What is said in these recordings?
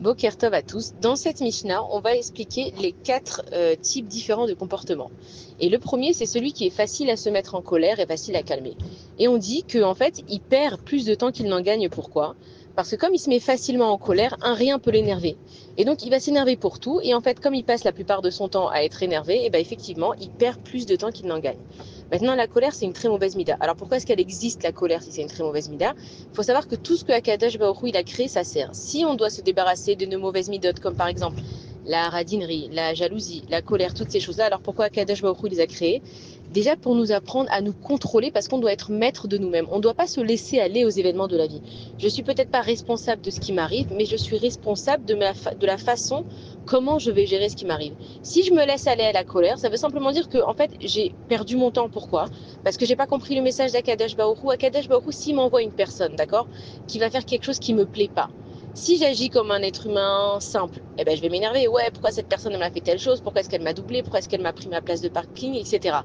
Boker Tov à tous. Dans cette Mishnah, on va expliquer les quatre types différents de comportements. Et le premier, c'est celui qui est facile à se mettre en colère et facile à calmer. Et on dit qu'en fait, il perd plus de temps qu'il n'en gagne. Pourquoi? Parce que comme il se met facilement en colère, un rien peut l'énerver. Et donc, il va s'énerver pour tout. Et en fait, comme il passe la plupart de son temps à être énervé, et ben effectivement, il perd plus de temps qu'il n'en gagne. Maintenant, la colère, c'est une très mauvaise mida. Alors, pourquoi est-ce qu'elle existe, la colère, si c'est une très mauvaise mida? Il faut savoir que tout ce que Akadosh Baruch Hu, il a créé, ça sert. Si on doit se débarrasser de nos mauvaises midotes, comme par exemple la radinerie, la jalousie, la colère, toutes ces choses-là, alors pourquoi Akadosh Baruch Hu les a créées? Déjà pour nous apprendre à nous contrôler, parce qu'on doit être maître de nous-mêmes. On ne doit pas se laisser aller aux événements de la vie. Je suis peut-être pas responsable de ce qui m'arrive, mais je suis responsable de la façon comment je vais gérer ce qui m'arrive. Si je me laisse aller à la colère, ça veut simplement dire que en fait j'ai perdu mon temps. Pourquoi? Parce que j'ai pas compris le message d'Akadosh Baruch Hu. Akadosh Baruch Hu, s'il m'envoie une personne, d'accord, qui va faire quelque chose qui me plaît pas. Si j'agis comme un être humain simple, eh ben je vais m'énerver. Ouais, pourquoi cette personne m'a fait telle chose? Pourquoi est-ce qu'elle m'a doublé? Pourquoi est-ce qu'elle m'a pris ma place de parking, etc.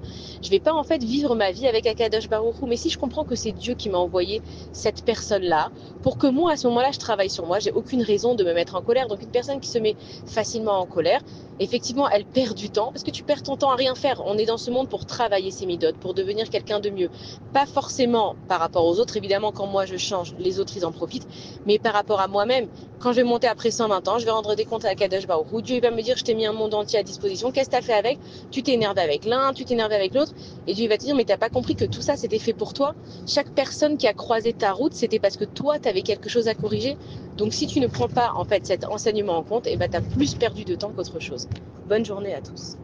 Je vais pas en fait vivre ma vie avec Akadosh Baruch Hu. Mais si je comprends que c'est Dieu qui m'a envoyé cette personne-là, pour que moi à ce moment-là je travaille sur moi, j'ai aucune raison de me mettre en colère. Donc une personne qui se met facilement en colère, effectivement, elle perd du temps parce que tu perds ton temps à rien faire. On est dans ce monde pour travailler ses midotes, pour devenir quelqu'un de mieux. Pas forcément par rapport aux autres, évidemment, quand moi je change, les autres ils en profitent, mais par rapport à moi-même. Quand je vais monter après 120 ans, je vais rendre des comptes à Kadosh Baruch Hu. Dieu va me dire, je t'ai mis un monde entier à disposition, qu'est-ce que tu as fait avec? Tu t'es énervé avec l'un, tu t'es énervé avec l'autre, et Dieu va te dire, mais t'as pas compris que tout ça c'était fait pour toi? Chaque personne qui a croisé ta route, c'était parce que toi, tu avais quelque chose à corriger. Donc si tu ne prends pas en fait cet enseignement en compte, eh ben, tu as plus perdu de temps qu'autre chose. Bonne journée à tous.